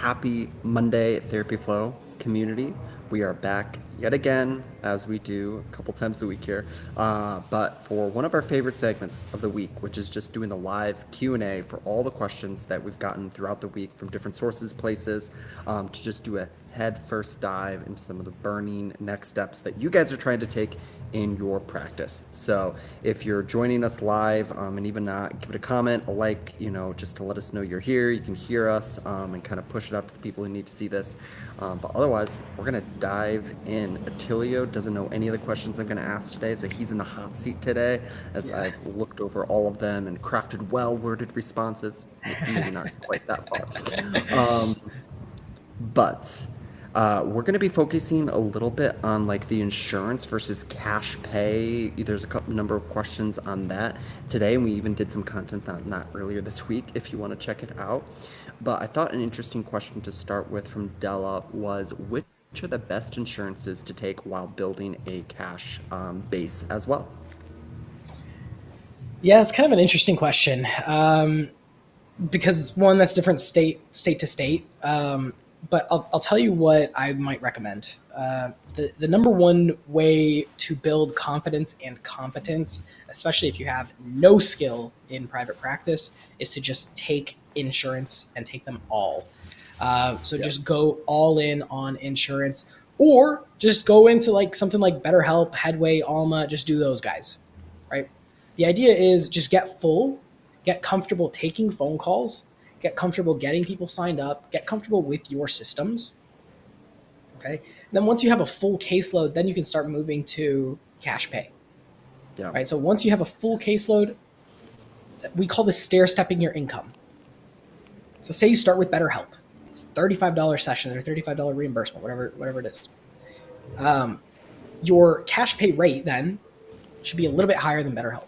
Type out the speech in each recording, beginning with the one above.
Happy Monday, Therapy Flow community. We are back yet again, as we do a couple times a week here, but for one of our favorite segments of the week, which is just doing the live Q&A for all the questions that we've gotten throughout the week from different sources, places, to just do a head first dive into some of the burning next steps that you guys are trying to take in your practice. So if you're joining us live, and even not, give it a comment, a like, just to let us know you're here, you can hear us, and kind of push it out to the people who need to see this. But otherwise, we're going to dive in. Attilio doesn't know any of the questions I'm going to ask today, so he's in the hot seat today as I've looked over all of them and crafted well-worded responses. Maybe not quite that far. But we're going to be focusing a little bit on like the insurance versus cash pay. There's a number of questions on that today, and we even did some content on that earlier this week if you want to check it out. But I thought an interesting question to start with from Della was, which are the best insurances to take while building a cash base as well? Yeah, it's kind of an interesting question because it's one that's different state to state. But I'll tell you what I might recommend. The number one way to build confidence and competence, especially if you have no skill in private practice, is to just take insurance and take them all. Just go all in on insurance, or just go into like something like BetterHelp, Headway, Alma. Just do those guys, right? The idea is just get full, get comfortable taking phone calls, get comfortable getting people signed up, get comfortable with your systems. Okay. And then once you have a full caseload, then you can start moving to cash pay. Yeah. Right. So once you have a full caseload, we call this stair stepping your income. So say you start with BetterHelp. It's $35 session or $35 reimbursement, whatever it is. Your cash pay rate then should be a little bit higher than BetterHelp.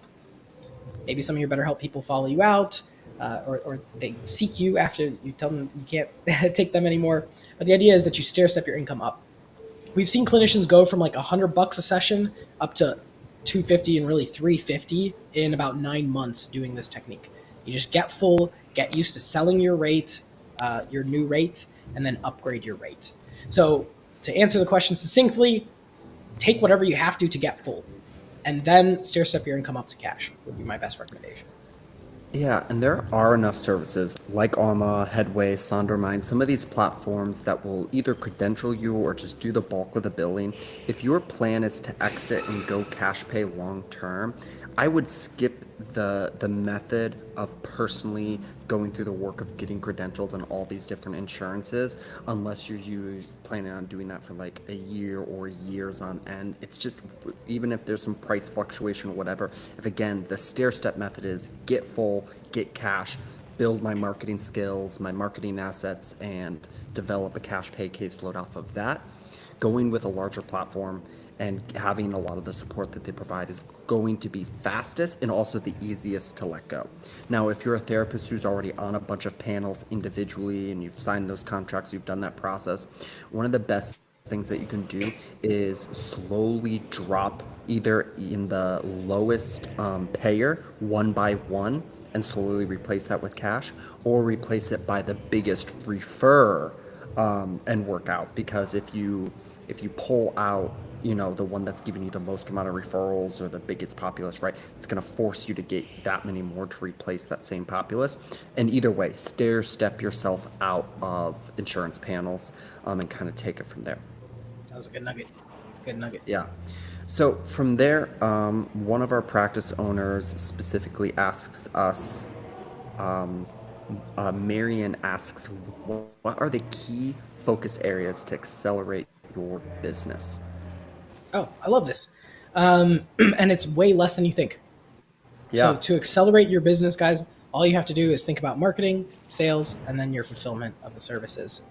Maybe some of your BetterHelp people follow you out, or they seek you after you tell them you can't take them anymore. But the idea is that you stair step your income up. We've seen clinicians go from like $100 a session up to $250 and really $350 in about 9 months doing this technique. You just get full, get used to selling your rate, your new rate, and then upgrade your rate. So to answer the question succinctly, take whatever you have to get full, and then stair step your income up to cash would be my best recommendation. Yeah, and there are enough services like Alma, Headway, Sondermind, some of these platforms that will either credential you or just do the bulk of the billing. If your plan is to exit and go cash pay long term, I would skip the method of personally going through the work of getting credentialed in all these different insurances unless you're planning on doing that for like a year or years on end. It's just, even if there's some price fluctuation or whatever, if again the stair step method is get full, get cash, build my marketing skills, my marketing assets, and develop a cash pay caseload off of that, going with a larger platform and having a lot of the support that they provide is going to be fastest and also the easiest to let go. Now, if you're a therapist who's already on a bunch of panels individually and you've signed those contracts, you've done that process, one of the best things that you can do is slowly drop either in the lowest payer one by one and slowly replace that with cash, or replace it by the biggest refer and work out. Because if you pull out the one that's giving you the most amount of referrals or the biggest populace, right, it's going to force you to get that many more to replace that same populace. And either way, stair step yourself out of insurance panels, and kind of take it from there. That was a good nugget. Good nugget. Yeah. So from there, one of our practice owners specifically asks us, Marion asks, what are the key focus areas to accelerate your business? Oh, I love this. And it's way less than you think. So Yeah. to accelerate your business, guys, all you have to do is think about marketing, sales, and then your fulfillment of the services.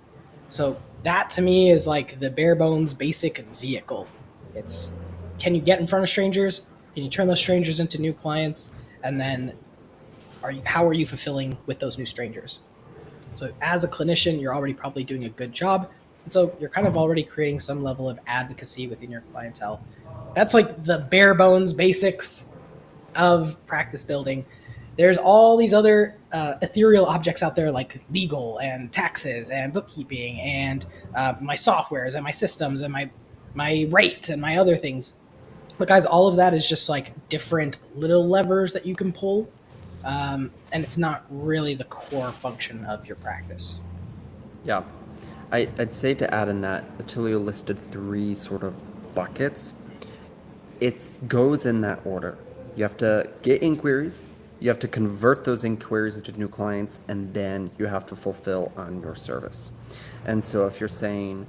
So that to me is like the bare bones basic vehicle. It's, can you get in front of strangers? Can you turn those strangers into new clients? And then how are you fulfilling with those new strangers? So as a clinician, you're already probably doing a good job. And so you're kind of already creating some level of advocacy within your clientele. That's like the bare bones basics of practice building. There's all these other ethereal objects out there like legal and taxes and bookkeeping and my softwares and my systems and my rate and my other things. But guys, all of that is just like different little levers that you can pull, and it's not really the core function of your practice. Yeah. I'd say to add in that, Attilio listed three sort of buckets. It goes in that order. You have to get inquiries, you have to convert those inquiries into new clients, and then you have to fulfill on your service. And so if you're saying,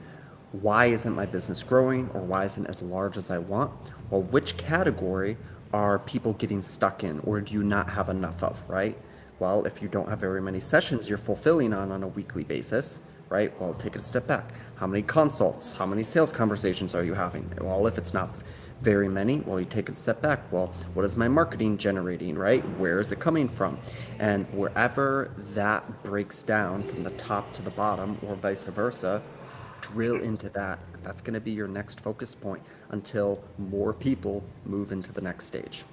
why isn't my business growing or why isn't it as large as I want? Well, which category are people getting stuck in or do you not have enough of, right? Well, if you don't have very many sessions you're fulfilling on a weekly basis, right? Well, take it a step back. How many consults, how many sales conversations are you having? Well, if it's not very many, well, you take it a step back. Well, what is my marketing generating, right? Where is it coming from? And wherever that breaks down from the top to the bottom or vice versa, drill into that. That's going to be your next focus point until more people move into the next stage.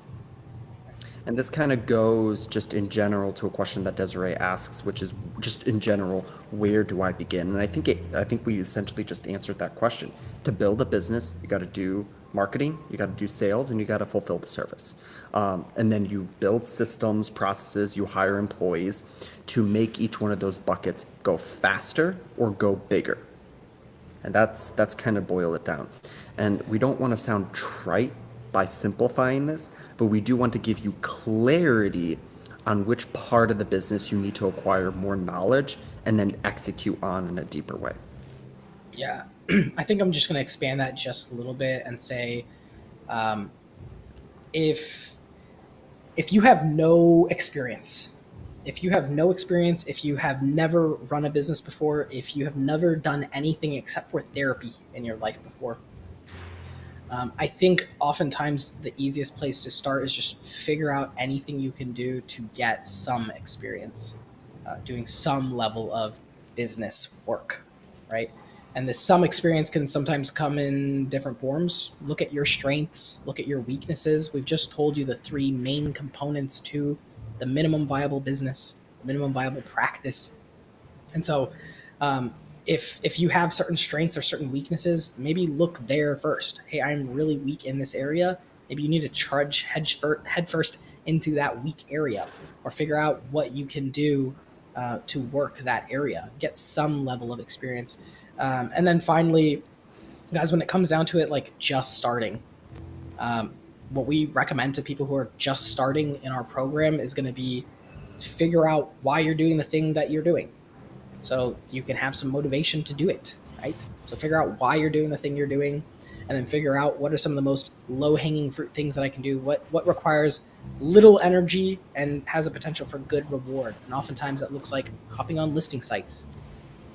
And this kind of goes just in general to a question that Desiree asks, which is just in general, where do I begin? And I think we essentially just answered that question. To build a business, you got to do marketing, you got to do sales, and you got to fulfill the service. And then you build systems, processes, you hire employees to make each one of those buckets go faster or go bigger. And that's kind of boil it down. And we don't want to sound trite by simplifying this, but we do want to give you clarity on which part of the business you need to acquire more knowledge and then execute on in a deeper way. Yeah, I think I'm just going to expand that just a little bit and say, um, if if you have no experience, if you have never run a business before, if you have never done anything except for therapy in your life before, I think oftentimes the easiest place to start is just figure out anything you can do to get some experience, doing some level of business work, right? And this some experience can sometimes come in different forms. Look at your strengths, look at your weaknesses. We've just told you the three main components to the minimum viable business, the minimum viable practice. And so, if you have certain strengths or certain weaknesses, maybe look there first. Hey, I'm really weak in this area. Maybe you need to charge head first into that weak area, or figure out what you can do to work that area. Get some level of experience, and then finally, guys, when it comes down to it, like just starting. What we recommend to people who are just starting in our program is going to be figure out why you're doing the thing that you're doing, so you can have some motivation to do it, right? So figure out why you're doing the thing you're doing, and then figure out what are some of the most low hanging fruit things that I can do. What requires little energy and has a potential for good reward. And oftentimes that looks like hopping on listing sites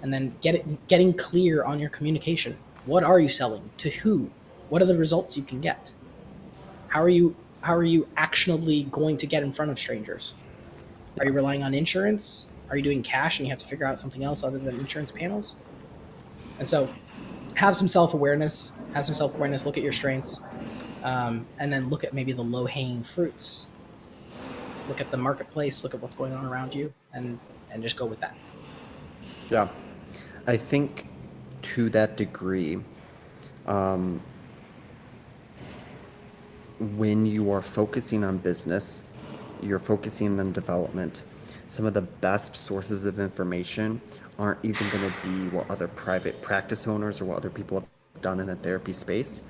and then getting clear on your communication. What are you selling to who? What are the results you can get? How are you actionably going to get in front of strangers? Are Yeah. you relying on insurance? Are you doing cash and you have to figure out something else other than insurance panels? And so have some self awareness, look at your strengths, and then look at maybe the low hanging fruits. Look at the marketplace, look at what's going on around you, and just go with that. Yeah. I think to that degree, when you are focusing on business, you're focusing on development, some of the best sources of information aren't even going to be what other private practice owners or what other people have done in the therapy space.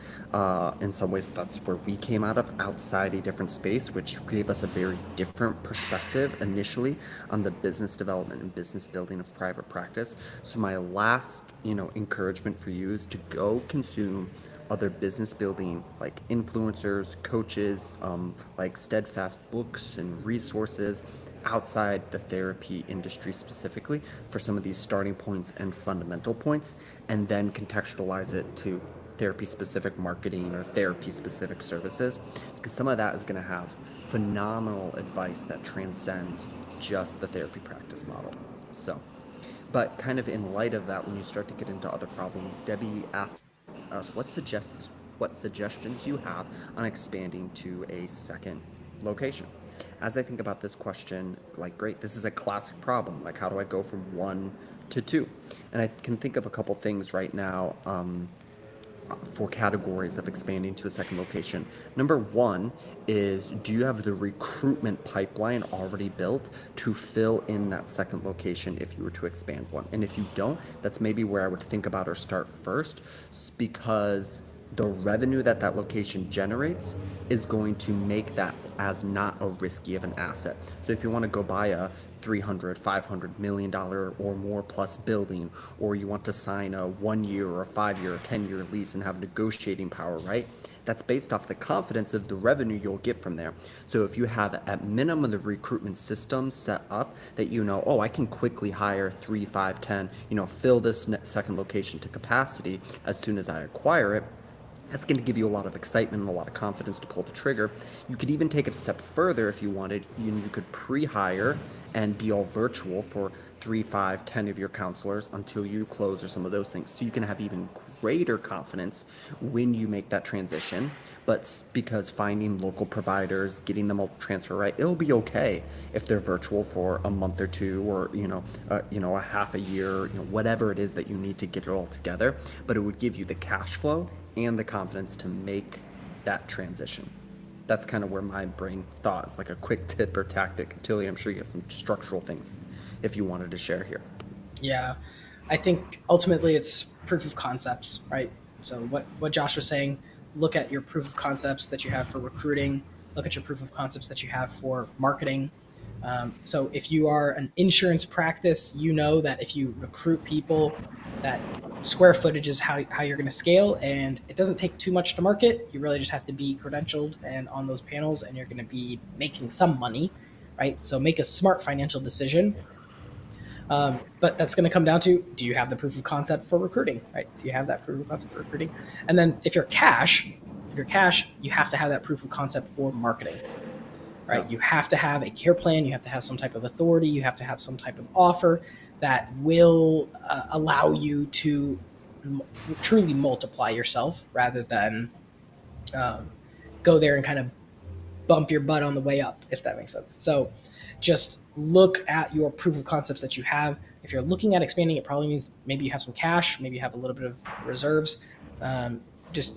In some ways, that's where we came out of, outside a different space, which gave us a very different perspective initially on the business development and business building of private practice. So my last, encouragement for you is to go consume other business building like influencers, coaches, like steadfast books and resources outside the therapy industry specifically for some of these starting points and fundamental points, and then contextualize it to therapy specific marketing or therapy specific services, because some of that is going to have phenomenal advice that transcends just the therapy practice model. So, but kind of in light of that, when you start to get into other problems, Debbie asks us what suggestions you have on expanding to a second location. As I think about this question, like, great, this is a classic problem. Like, how do I go from one to two? And I can think of a couple things right now. For categories of expanding to a second location. Number one is, do you have the recruitment pipeline already built to fill in that second location if you were to expand one? And if you don't, that's maybe where I would think about or start first, because the revenue that that location generates is going to make that as not a risky of an asset. So if you want to go buy a 300, 500 million dollar or more plus building, or you want to sign a 1 year or a 5 year or 10 year lease and have negotiating power, right? That's based off the confidence of the revenue you'll get from there. So if you have at minimum the recruitment systems set up that you know, oh, I can quickly hire 3, 5, 10, fill this second location to capacity as soon as I acquire it, that's going to give you a lot of excitement and a lot of confidence to pull the trigger. You could even take it a step further if you wanted. You could pre-hire and be all virtual for 3, 5, 10 of your counselors until you close or some of those things. So you can have even greater confidence when you make that transition. But because finding local providers, getting them all transfer right, it'll be okay if they're virtual for a month or two, or a half a year, whatever it is that you need to get it all together. But it would give you the cash flow and the confidence to make that transition. That's kind of where my brain thought is like a quick tip or tactic. Tilly, I'm sure you have some structural things if you wanted to share here. Yeah, I think ultimately it's proof of concepts, right? So what Josh was saying, look at your proof of concepts that you have for recruiting, look at your proof of concepts that you have for marketing. So if you are an insurance practice, you know that if you recruit people, that square footage is how you're going to scale, and it doesn't take too much to market. You really just have to be credentialed and on those panels, and you're going to be making some money, right? So make a smart financial decision, but that's going to come down to, do you have the proof of concept for recruiting, right? Do you have that proof of concept for recruiting? And then if you're cash, you have to have that proof of concept for marketing, Yeah. right? You have to have a care plan. You have to have some type of authority. You have to have some type of offer that will allow you to truly multiply yourself, rather than um, go there and kind of bump your butt on the way up, if that makes sense. So just look at your proof of concepts that you have. If you're looking at expanding, it probably means maybe you have some cash, maybe you have a little bit of reserves. Just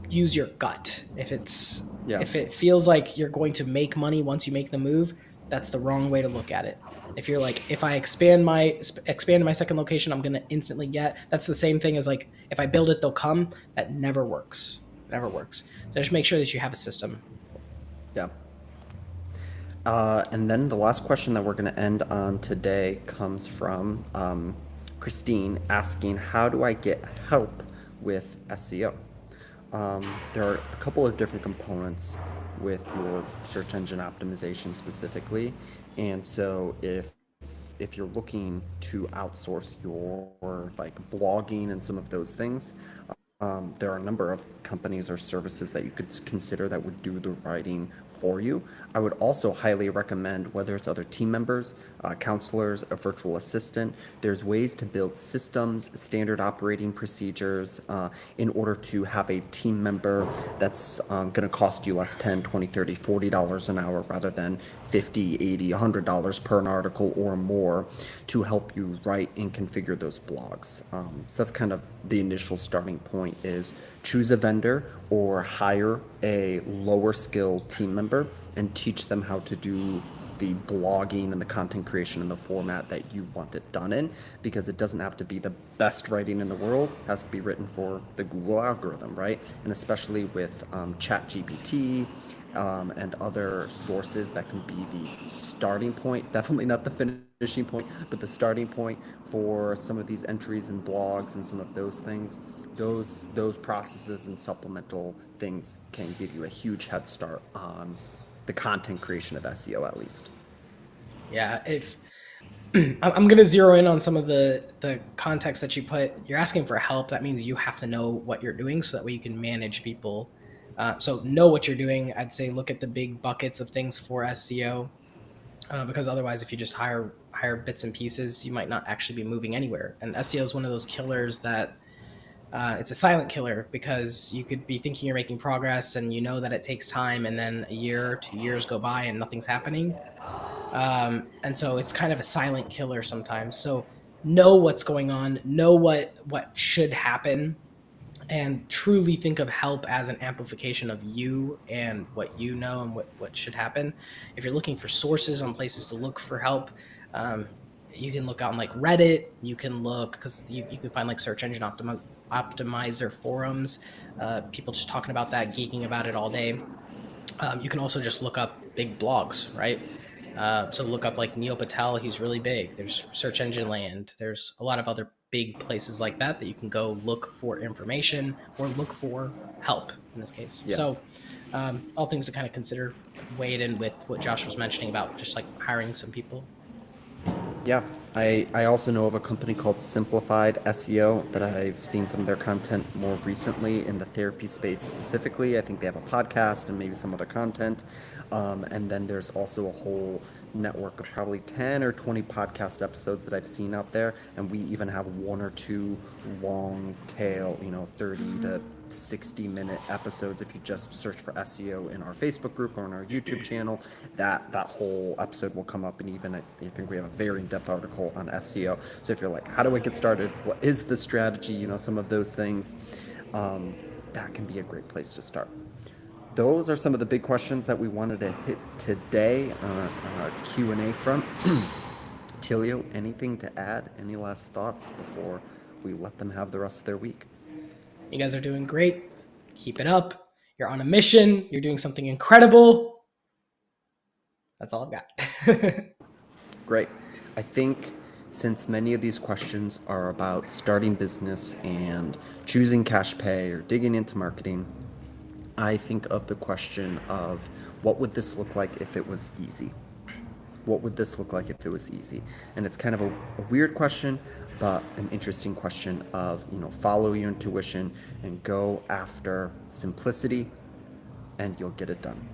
use your gut. Yeah. If it feels like you're going to make money once you make the move, that's the wrong way to look at it. If you're like, if I expand my second location, I'm going to instantly get, that's the same thing as like, if I build it, they'll come. That never works. Never works. So just make sure that you have a system. Yeah. And then the last question that we're going to end on today comes from Christine, asking, how do I get help with SEO? There are a couple of different components with your search engine optimization specifically. And so if you're looking to outsource your like blogging and some of those things, there are a number of companies or services that you could consider that would do the writing for you. I would also highly recommend, whether it's other team members, counselors, a virtual assistant, there's ways to build systems, standard operating procedures in order to have a team member that's going to cost you less 10, 20, 30, $40 an hour rather than 50, 80, $100 per an article or more to help you write and configure those blogs. So that's kind of the initial starting point, is choose a vendor or hire a lower skill team member and teach them how to do the blogging and the content creation in the format that you want it done in, because it doesn't have to be the best writing in the world. It has to be written for the Google algorithm, right? And especially with chat GPT and other sources, that can be the starting point, definitely not the finishing point, but the starting point for some of these entries and blogs and some of those things. Those processes and supplemental things can give you a huge head start on the content creation of SEO, at least. Yeah, if I'm going to zero in on some of the context that you put. You're asking for help. That means you have to know what you're doing, so that way you can manage people. So know what you're doing. I'd say look at the big buckets of things for SEO, because otherwise, if you just hire bits and pieces, you might not actually be moving anywhere. And SEO is one of those killers that It's a silent killer because you could be thinking you're making progress and you know that it takes time, and then a year, 2 years go by and nothing's happening. And so it's kind of a silent killer sometimes. So know what's going on, know what should happen, and truly think of help as an amplification of you and what you know and what should happen. If you're looking for sources on places to look for help, um, you can look on like Reddit. You can look because you can find like search engine optimizer forums, people just talking about that, geeking about it all day. You can also just look up big blogs, right? So look up like Neil Patel, he's really big. There's Search Engine Land. There's a lot of other big places like that that you can go look for information or look for help in this case. Yeah. So all things to kind of consider, weighed in with what Josh was mentioning about just like hiring some people. Yeah, I also know of a company called Simplified SEO that I've seen some of their content more recently in the therapy space specifically. I think they have a podcast and maybe some other content. And then there's also a whole network of probably 10 or 20 podcast episodes that I've seen out there. And we even have one or two long tail, 30 to 60-minute episodes. If you just search for SEO in our Facebook group or on our YouTube channel, that whole episode will come up. And even I think we have a very in-depth article on SEO. So if you're like, how do I get started, what is the strategy, some of those things, that can be a great place to start. Those are some of the big questions that we wanted to hit today on our Q&A front. Attilio, anything to add? Any last thoughts before we let them have the rest of their week? You guys are doing great. Keep it up. You're on a mission. You're doing something incredible. That's all I've got. Great. I think since many of these questions are about starting business and choosing cash pay or digging into marketing, I think of the question of what would this look like if it was easy? What would this look like if it was easy? And it's kind of a weird question, but an interesting question of, follow your intuition and go after simplicity and you'll get it done.